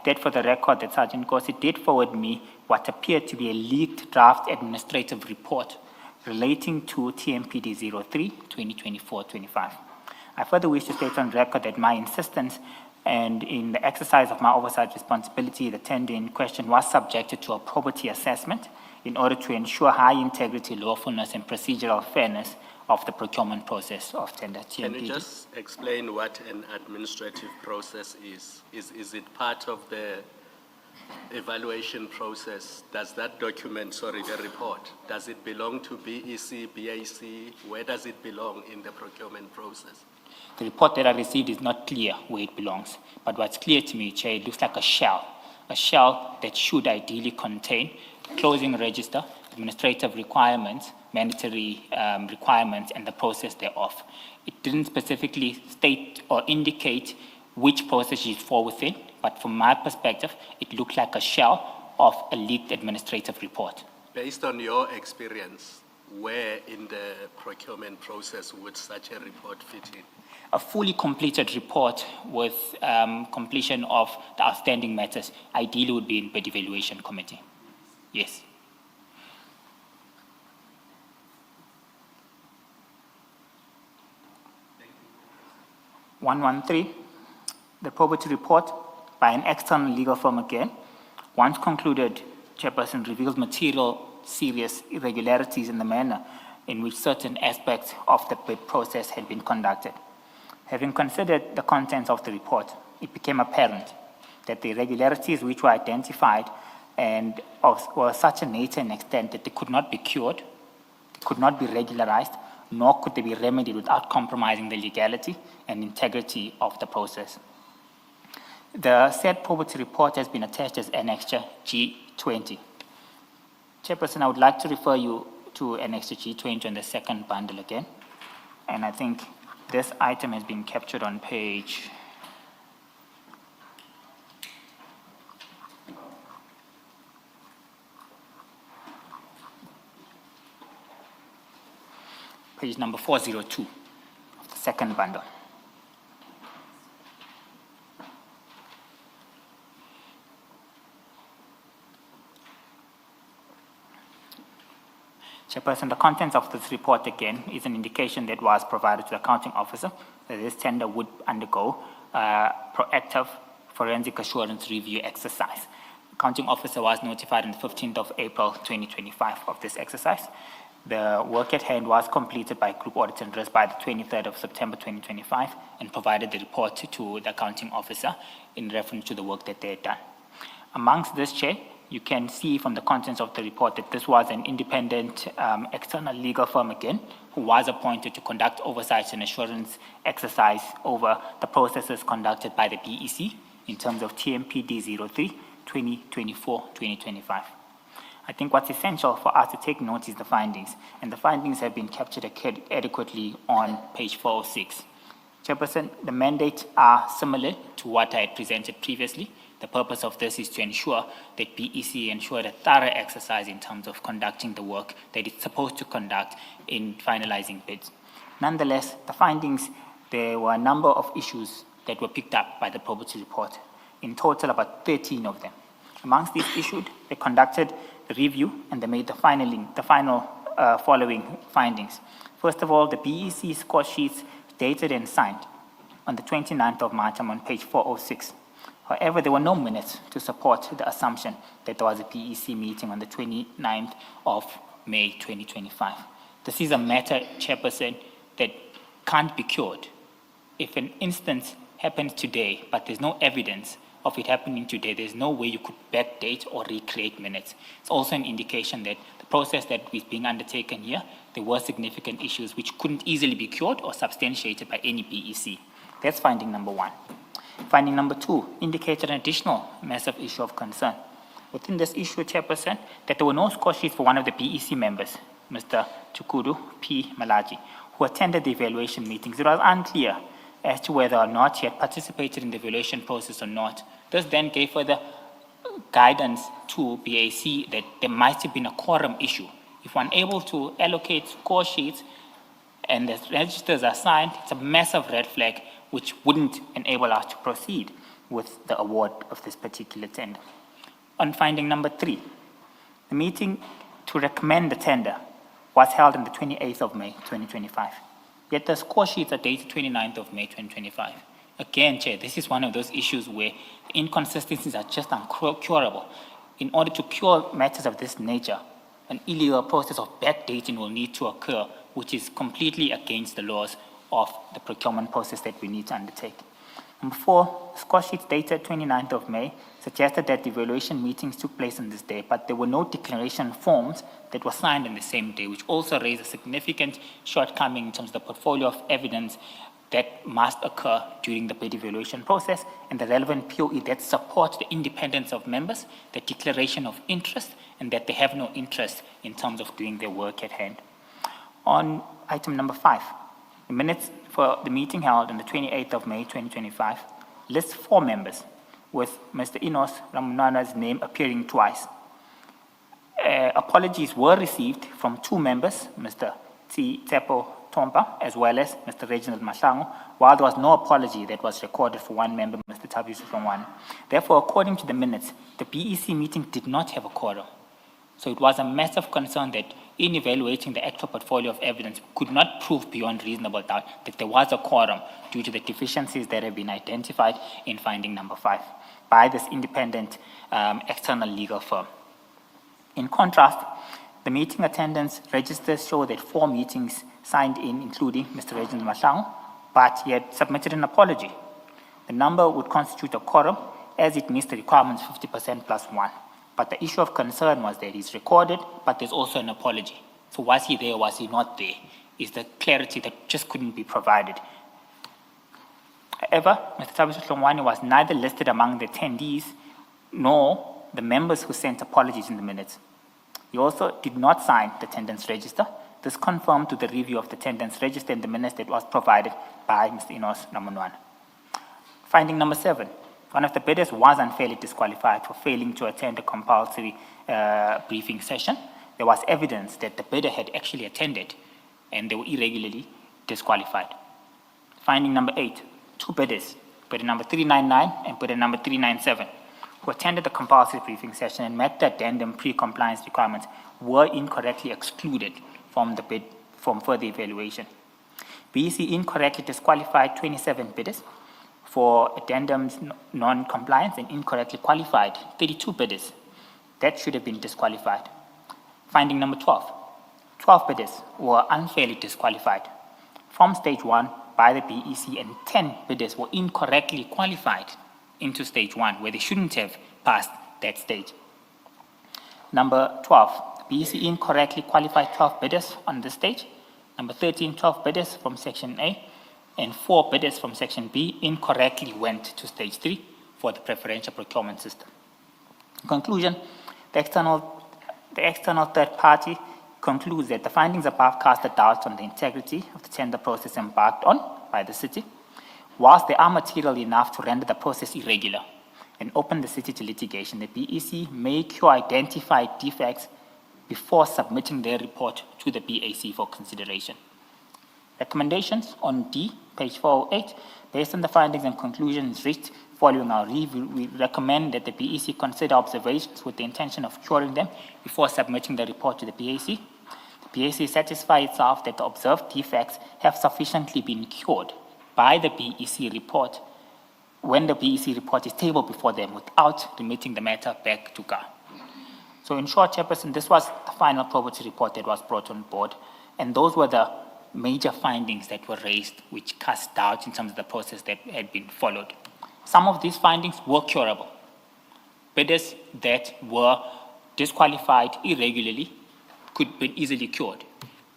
state for the record that Sergeant Kosi did forward me what appeared to be a leaked draft administrative report relating to TMPD 03, 2024-25. I further wish to state on record that my insistence and in the exercise of my oversight responsibility, the tender in question was subjected to a probity assessment in order to ensure high integrity, lawfulness, and procedural fairness of the procurement process of tender TMPD. Can you just explain what an administrative process is? Is it part of the evaluation process? Does that document, the report, does it belong to BEC, BAC? Where does it belong in the procurement process? The report that I received is not clear where it belongs, but what's clear to me, Chair, it looks like a shell that should ideally contain closing register, administrative requirements, mandatory requirements, and the process thereof. It didn't specifically state or indicate which process it fall within, but from my perspective, it looked like a shell of a leaked administrative report. Based on your experience, where in the procurement process would such a report fit in? A fully completed report with completion of the outstanding matters ideally would be in bid evaluation committee. Yes. Thank you. 113, the probity report by an external legal firm again, once concluded, Chairperson, reveals material serious irregularities in the manner in which certain aspects of the bid process had been conducted. Having considered the contents of the report, it became apparent that the irregularities which were identified and were such a nature and extent that they could not be cured, they could not be regularized, nor could they be remedied without compromising the legality and integrity of the process. The said probity report has been attached as Annexure G20. Chairperson, I would like to refer you to Annexure G20 on the second bundle again, and I think this item has been captured on page 402 of the second bundle. Chairperson, the contents of this report again is an indication that was provided to the accounting officer that this tender would undergo proactive forensic assurance review exercise. The accounting officer was notified on the 15th of April 2025 of this exercise. The work at hand was completed by Group Audit and Risk by the 23rd of September 2025 and provided the report to the accounting officer in reference to the work that they had done. Amongst this, Chair, you can see from the contents of the report that this was an independent external legal firm again, who was appointed to conduct oversight and assurance exercise over the processes conducted by the BEC in terms of TMPD 03, 2024-2025. I think what's essential for us to take note is the findings, and the findings have been captured adequately on page 406. Chairperson, the mandates are similar to what I had presented previously. The purpose of this is to ensure that BEC ensured a thorough exercise in terms of conducting the work that it's supposed to conduct in finalizing bids. Nonetheless, the findings, there were a number of issues that were picked up by the probity report. In total, about 13 of them. Amongst these issues, they conducted the review and they made the final following findings. First of all, the BEC score sheets dated and signed on the 29th of March. I'm on page 406. However, there were no minutes to support the assumption that there was a BEC meeting on the 29th of May 2025. This is a matter, Chairperson, that can't be cured. If an instance happens today, but there's no evidence of it happening today, there's no way you could backdate or recreate minutes. It's also an indication that the process that is being undertaken here, there were significant issues which couldn't easily be cured or substantiated by any BEC. That's finding number one. Finding number two indicated an additional massive issue of concern. Within this issue, Chairperson, that there were no score sheets for one of the BEC members, Mr. Chukudu P. Malaji, who attended the evaluation meetings. It was unclear as to whether or not he had participated in the evaluation process or not. This then gave further guidance to BAC that there might have been a quorum issue. If one able to allocate score sheets and the registers are signed, it's a massive red flag which wouldn't enable us to proceed with the award of this particular tender. On finding number 3, the meeting to recommend the tender was held on the 28th of May, 2025. Yet the score sheets are dated 29th of May, 2025. Again, Chair, this is one of those issues where inconsistencies are just uncurable. In order to cure matters of this nature, an illegal process of backdating will need to occur, which is completely against the laws of the procurement process that we need to undertake. Number 4, score sheets dated 29th of May suggested that the evaluation meetings took place on this day, but there were no declaration forms that were signed on the same day, which also raised a significant shortcoming in terms of the portfolio of evidence that must occur during the bid evaluation process and the relevant POE that supports the independence of members, the declaration of interest, and that they have no interest in terms of doing their work at hand. On item number 5, the minutes for the meeting held on the 28th of May 2025 lists 4 members, with Mr. Enos Ramunana's name appearing twice. Apologies were received from 2 members, Mr. Tshepo Tompa, as well as Mr. Reginald Mahlangu, while there was no apology that was recorded for 1 member, Mr. Thabiso Hlongwane. Therefore, according to the minutes, the BEC meeting did not have a quorum. So it was a matter of concern that in evaluating the actual portfolio of evidence, could not prove beyond reasonable doubt that there was a quorum due to the deficiencies that have been identified in finding number 5 by this independent external legal firm. In contrast, the meeting attendance registers show that 4 meetings signed in, including Mr. Reginald Mahlangu, but he had submitted an apology. The number would constitute a quorum as it meets the requirements 50% plus 1. But the issue of concern was that he's recorded, but there's also an apology. So was he there or was he not there? Is the clarity that just couldn't be provided. However, Mr. Thabiso Hlongwane was neither listed among the attendees nor the members who sent apologies in the minutes. He also did not sign the attendance register. This conformed to the review of the attendance register in the minutes that was provided by Mr. Enos Ramunana. Finding number 7. One of the bidders was unfairly disqualified for failing to attend a compulsory briefing session. There was evidence that the bidder had actually attended and they were irregularly disqualified. Finding number 8, 2 bidders, bidder number 399 and bidder number 397, who attended the compulsory briefing session and met the addendum pre-compliance requirements, were incorrectly excluded from the bid from further evaluation. BEC incorrectly disqualified 27 bidders for addendum's non-compliance and incorrectly qualified 32 bidders that should have been disqualified. Finding number 12, 12 bidders were unfairly disqualified from stage 1 by the BEC and 10 bidders were incorrectly qualified into stage 1 where they shouldn't have passed that stage. Number 12, the BEC incorrectly qualified 12 bidders on this stage. Number 13, 12 bidders from section A and 4 bidders from section B incorrectly went to stage 3 for the preferential procurement system. In conclusion, the external third party concludes that the findings above cast a doubt on the integrity of the tender process embarked on by the city, whilst they are material enough to render the process irregular and open the city to litigation. The BEC may cure identified defects before submitting their report to the BAC for consideration. Recommendations on D, page 408, based on the findings and conclusions reached following our review, we recommend that the BEC consider observations with the intention of curing them before submitting the report to the BAC. The BAC satisfies itself that the observed defects have sufficiently been cured by the BEC report when the BEC report is tabled before them without remitting the matter back to GA. So in short, Chairperson, this was the final probity report that was brought on board, and those were the major findings that were raised which cast doubt in terms of the process that had been followed. Some of these findings were curable. Bidders that were disqualified irregularly could be easily cured.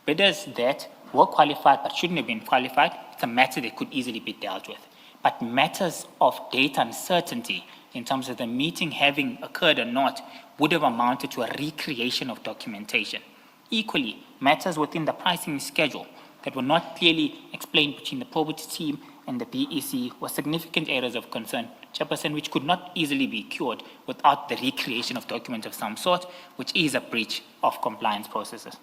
Bidders that were qualified but shouldn't have been qualified, it's a matter that could easily be dealt with. But matters of data uncertainty in terms of the meeting having occurred or not would have amounted to a recreation of documentation. Equally, matters within the pricing schedule that were not clearly explained between the probity team and the BEC were significant areas of concern, Chairperson, which could not easily be cured without the recreation of documents of some sort, which is a breach of compliance processes.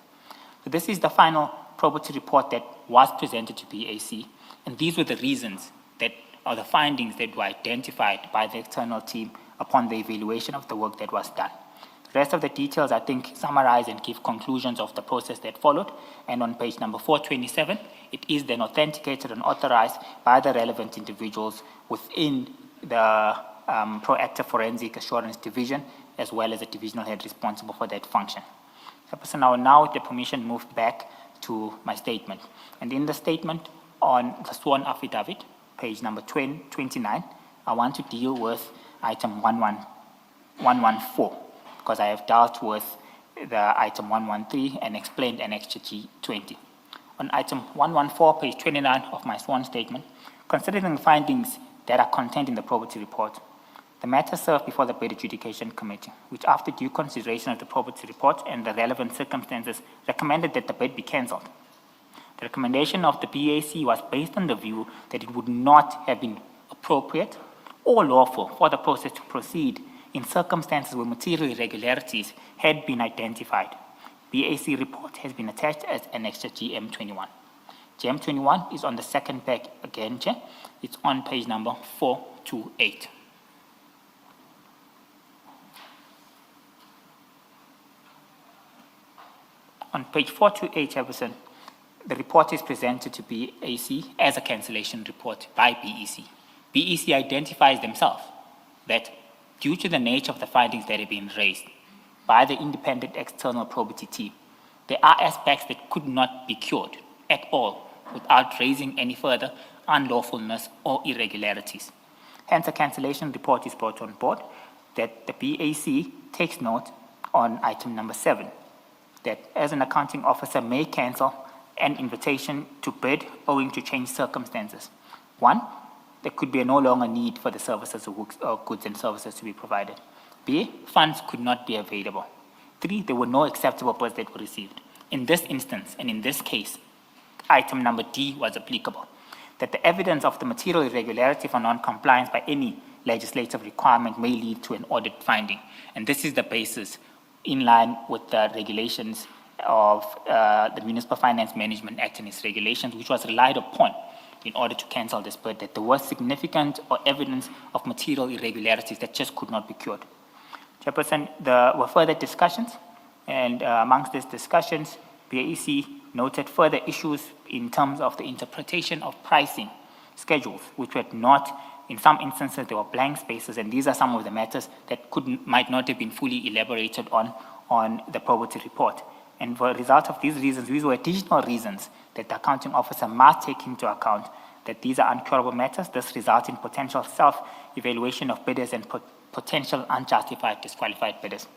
So this is the final probity report that was presented to BAC, and these were the reasons that or the findings that were identified by the external team upon the evaluation of the work that was done. The rest of the details, I think, summarize and give conclusions of the process that followed. And on page number 427, it is then authenticated and authorized by the relevant individuals within the Proactive Forensic Assurance Division, as well as the divisional head responsible for that function. So now, with the permission, move back to my statement. And in the statement on the sworn affidavit, page number 29, I want to deal with item 114, because I have dealt with the item 113 and explained Annexure G20. On item 114, page 29 of my sworn statement, considering the findings that are contained in the probity report, the matter served before the Bid Adjudication Committee, which after due consideration of the probity report and the relevant circumstances, recommended that the bid be cancelled. The recommendation of the BAC was based on the view that it would not have been appropriate or lawful for the process to proceed in circumstances where material irregularities had been identified. BAC report has been attached as Annexure GM21. GM21 is on the second page again, Chair. It's on page number 428. On page 428, Chairperson, the report is presented to BAC as a cancellation report by BEC. BEC identifies themselves that due to the nature of the findings that have been raised by the independent external probity team, there are aspects that could not be cured at all without raising any further unlawfulness or irregularities. Hence, a cancellation report is brought on board that the BAC takes note on item number 7, that as an accounting officer may cancel an invitation to bid owing to changed circumstances. 1, there could be no longer need for the services or goods and services to be provided. B, funds could not be available. 3, there were no acceptable bids that were received. In this instance, and in this case, item number D was applicable, that the evidence of the material irregularity for non-compliance by any legislative requirement may lead to an audit finding. And this is the basis in line with the regulations of the Municipal Finance Management Act and its regulations, which was relied upon in order to cancel this bid, that there was significant or evidence of material irregularities that just could not be cured. Chairperson, there were further discussions, and amongst these discussions, BAC noted further issues in terms of the interpretation of pricing schedules, which were not, in some instances, there were blank spaces, and these are some of the matters that might not have been fully elaborated on the probity report. And for a result of these reasons, these were additional reasons that the accounting officer must take into account that these are uncurable matters. This results in potential self-evaluation of bidders and potential unjustified disqualified bidders.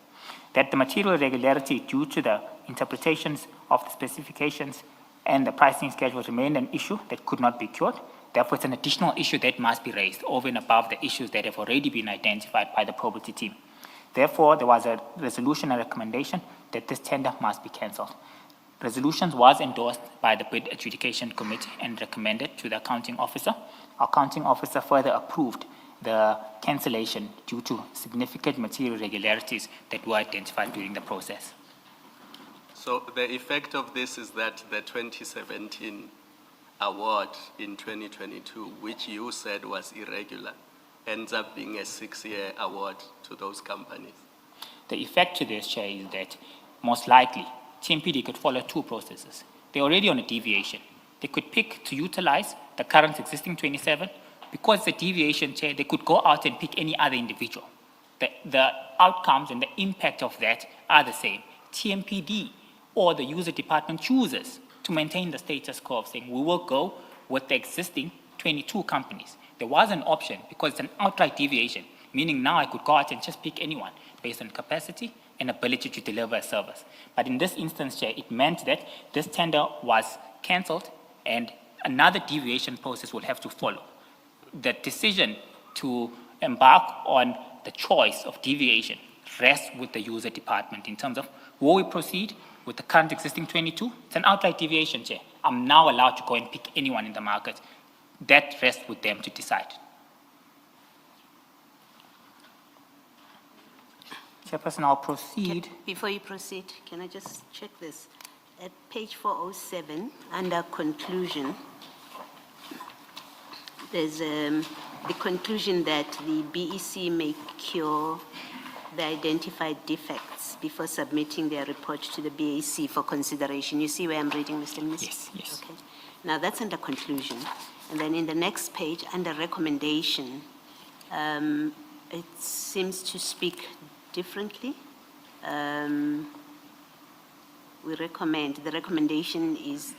That the material irregularity due to the interpretations of the specifications and the pricing schedule remained an issue that could not be cured. Therefore, it's an additional issue that must be raised over and above the issues that have already been identified by the probity team. Therefore, there was a resolution and recommendation that this tender must be cancelled. Resolutions was endorsed by the Bid Adjudication Committee and recommended to the accounting officer. Our accounting officer further approved the cancellation due to significant material irregularities that were identified during the process. So the effect of this is that the 2017 award in 2022, which you said was irregular, ends up being a 6-year award to those companies. The effect to this, Chair, is that most likely TMPD could follow 2 processes. They're already on a deviation. They could pick to utilize the current existing 27. Because the deviation, Chair, they could go out and pick any other individual. The outcomes and the impact of that are the same. TMPD or the user department chooses to maintain the status quo of saying we will go with the existing 22 companies. There was an option because it's an outright deviation, meaning now I could go out and just pick anyone based on capacity and ability to deliver a service. But in this instance, Chair, it meant that this tender was cancelled and another deviation process will have to follow. The decision to embark on the choice of deviation rests with the user department in terms of will we proceed with the current existing 22? It's an outright deviation, Chair. I'm now allowed to go and pick anyone in the market. That rests with them to decide. Chairperson, I'll proceed. Before you proceed, can I just check this? At page 407, under conclusion, There's the conclusion that the BEC may cure the identified defects before submitting their report to the BAC for consideration. You see where I'm reading, Mr. Mnisi? Yes, yes. Okay. Now that's under conclusion. And then in the next page, under recommendation, it seems to speak differently. The recommendation is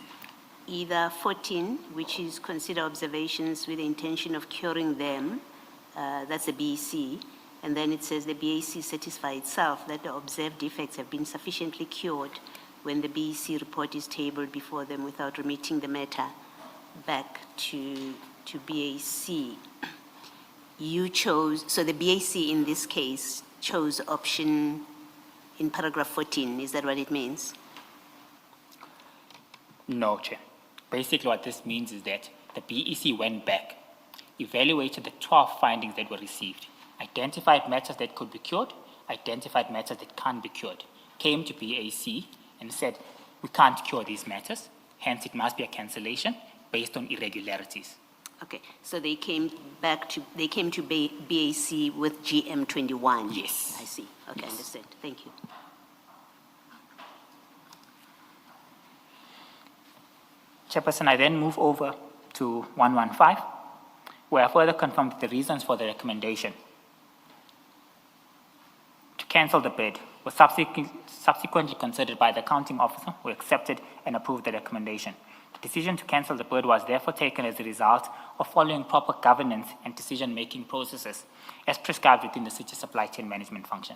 either 14, which is consider observations with the intention of curing them, that's the BEC, and then it says the BAC satisfy itself that the observed defects have been sufficiently cured when the BEC report is tabled before them without remitting the matter back to BAC. You chose, so the BAC in this case chose option in paragraph 14, is that what it means? No, Chair. Basically what this means is that the BEC went back, evaluated the 12 findings that were received, identified matters that could be cured, identified matters that can't be cured, came to BAC and said, we can't cure these matters, hence it must be a cancellation based on irregularities. Okay, so they came to BAC with GM 21? Yes. I see, okay, Yes. understand, thank you. Chairperson, I then move over to 115, where I further confirmed the reasons for the recommendation to cancel the bid was subsequently considered by the accounting officer, who accepted and approved the recommendation. The decision to cancel the bid was therefore taken as a result of following proper governance and decision-making processes as prescribed within the City Supply Chain Management function.